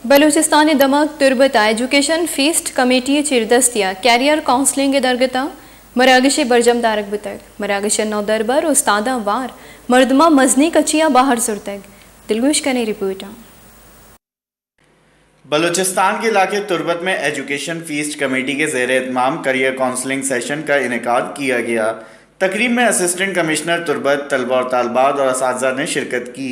बलूचिस्तान दमक Turbat education fest committee चिरदस्तिया career counselling दरगता मरागश बरजम दारक बुतक मरागश नौ दरबर उस्तादा वार मर्दमा मजनी कचिया बाहर सुरतक दिलगुश कने रिपोर्ट। बलूचिस्तान के इलाके तुरबत में एजुकेशन फीस्ट कमेटी के ज़ेर एहतमाम करियर काउंसलिंग सेशन का इनेकाद किया गया। तकरीब में असिस्टेंट कमिश्नर तुरबत तलबा और तालबात और असातिज़ा ने शिरकत की।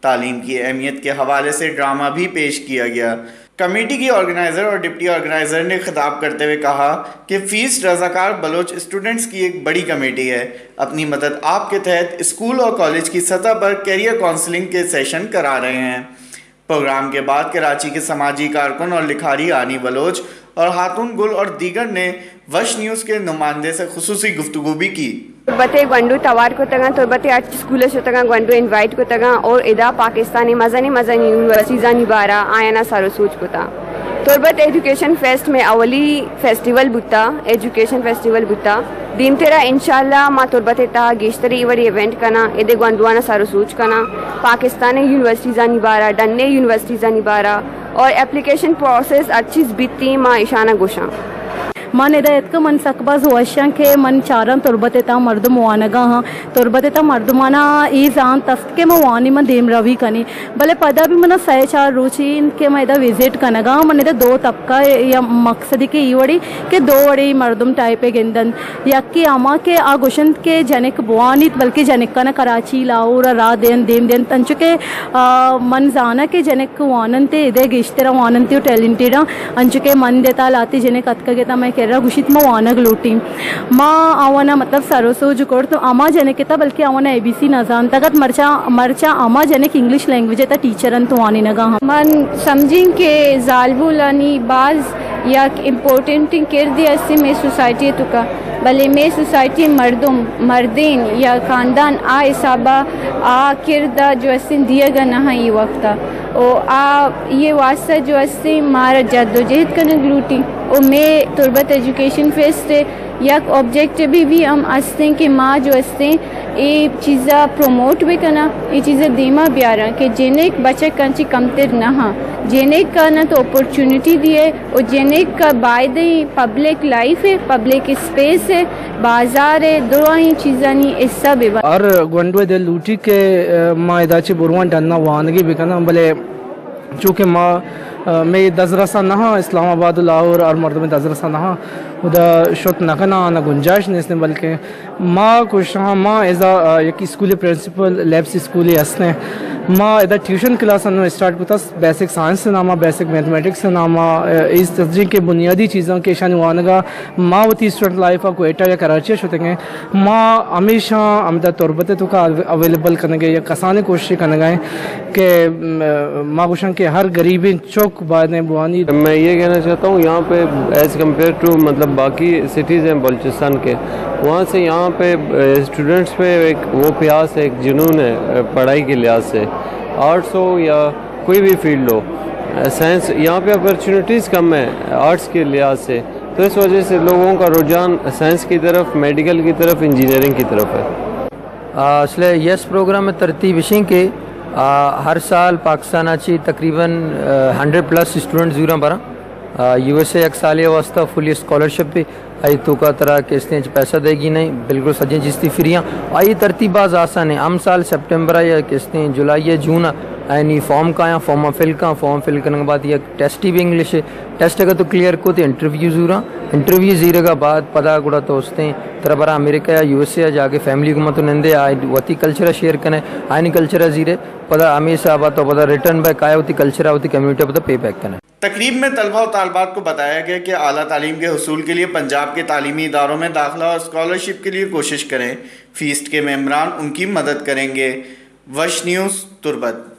तालीम की अहमियत के हवाले से ड्रामा भी पेश किया गया। कमेटी की ऑर्गेनाइज़र और डिप्टी ऑर्गेनाइज़र ने खिताब करते हुए कहा कि फीस्ट रज़ाकार बलोच स्टूडेंट्स की एक बड़ी कमेटी है। अपनी मदद आपके तहत स्कूल और कॉलेज की सतह पर कैरियर काउंसलिंग के सेशन करा रहे हैं। प्रोग्राम के बाद कराची के समाजी कारकुन और लिखारी आनी बलोच और हातून गुल और दीगर ने वश न्यूज़ के नुमाइंदे से खुसूसी गुफ्तगू भी की। तुरबते गंडू तवार को तगा तुरबते आर्ट स्कूल से तगा गंडू इनवाइट को तगा और इदा पाकिस्तानी मजनी यूनिवर्सिटीज़ा निबारा आयना सारो सोच को ता तुरबत एजुकेशन फेस्ट में अवली फेस्टिवल बुता एजुकेशन फेस्टिवल बुता दिन तेरा इंशाल्लाह मा तुरबत ता गेश्तरी इवरी इवेंट कना इदे गंडुआना सारो सोच कना पाकिस्तानी यूनिवर्सिटीज़ा निबारा डन्ने यूनिवर्सिटीज़ा निबारा और एप्लीकेशन प्रोसेस अच्छी बित्ती मा इशाना गोशा मन इदा मन सकबाज होशा के मन चारन तुरबत मर्दम वानगा हाँ तुरबत मर्दमाना ई जान तस्त के वानी मन देम रवि कनी भले पदा भी मन सह चार रुचि के मैं इदा विजिट कनगा मन इदा दो तबका या मकसदी के ई के दो वड़ी मर्दम टाइप गेंदन यक्की अमा के आ गुशन के जनिक बुआनी बल्कि जनिक कना कराची लाहौर रा देन देम देन तंचु के मन जाना के जनिक वानंते इदे गिश्तरा वानंते टैलेंटेड अंचु के मन देता लाती जनिक अतका मैं गुशित में वानग लूटी माँ आवाना मतलब सरोसो जुकोड़ तो अमा जने के बल्कि आवाना ABC न जान तगत मरचा अमा जने की इंग्लिश लैंग्वेज है टीचरन तो वानी नगा मन समझें के जालबुलानी बाज या इम्पोर्टेंट किरदी ऐसे में सोसाइटी तो का भले में सोसाइटी मर्दम मर्दीन या ख़ानदान आ हिसाबा आ किरदा जो ऐसे दिया गया ना ये वक्त और आ ये वास्ता जो ऐसे मारा जद्दोजहद करने लूटी और मैं तुरबत एजुकेशन फेस्ट यक ऑब्जेक्टिव भी हम हंसते कि माँ जो हंसते ये चीज़ा प्रमोट भी करना ये चीज़ें दीमा भी आ रहा कि जिन्हें बच्चे कंची कमतर ना हाँ जिन्हें का ना तो अपॉर्चुनिटी दी है और जिन्हें का बायदे पब्लिक लाइफ है पब्लिक स्पेस है बाजार है दो ही चीज़ा नहीं इस सब है और गंडवे दे लूटी के माँ इदाची बुरवान डरना वानगी भी करना भले चूँकि माँ मैं दजरसा नहा इस्लामाबाद लाहौर और मर्द में दजरसा नहा उदा शुत नखना ना गुंजाइश नहीं इसने बल्कि माँ कुछ हाँ माँ एज़ा एक स्कूली प्रिंसिपल लैब्स स्कूली हंसने माँ इधर ट्यूशन क्लास स्टार्ट होता बेसिक साइंस से नामा बेसिक मैथमेटिक्स से नामा इस तस्दीक के बुनियादी चीज़ों के शान वानगा माँ वती स्टूडेंट लाइफ को एटा या कराची शुतेंगे माँ हमेशा अमदा तुरबत तो का अवेलेबल करने गए या कसाने कोशिश करने गए कि माँ कुशन के हर गरीबी चौक बाद बुआनी। मैं ये कहना चाहता हूँ यहाँ पे एज़ कम्पेयर टू मतलब बाकी सिटीज़ हैं बलूचिस्तान के वहाँ से यहाँ पे स्टूडेंट्स पे एक वो प्यास है एक जुनून है पढ़ाई के लिहाज से आर्ट्स हो या कोई भी फील्ड हो साइंस यहाँ पे अपॉर्चुनिटीज़ कम है आर्ट्स के लिहाज से तो इस वजह से लोगों का रुझान साइंस की तरफ मेडिकल की तरफ इंजीनियरिंग की तरफ है। असले यस प्रोग्राम में तरतीब इशी के हर साल पाकिस्तानाची तकरीबन 100+ स्टूडेंट्स जूरा बरा USA एक साल वास्ता फुली स्कॉलरशिप भी आई तो का तरह के इसने पैसा देगी नहीं बिल्कुल सजें जिसती फ्रियाँ आई तरतीबाज आसान है हम साल सितंबर या किस्तें जुलाई या जून यानी फॉर्म का या फॉर्म फिल करने के बाद यह टेस्ट भी इंग्लिश है टेस्ट अगर तो क्लियर को तो इंटरव्यू जीरे का बाद पता गुड़ा तो उसते तरह बरा अमेरिका या USA जाके फैमिली को मत नंदे आए वती कल्चर शेयर करें आयनी कल्चर जीरे पता हमेशा बात तो पता रिटर्न बैक आया होती कल्चर होती कम्युनिटी पता पे बैक करें। तकरीब में तलबा और तालबात को बताया गया कि आला तालीम के हुसूल के लिए पंजाब के तालीमी इदारों में दाखिला और स्कॉलरशिप के लिए कोशिश करें। फीस्ट के मेम्बरान उनकी मदद करेंगे। वश न्यूज़ तुरबत।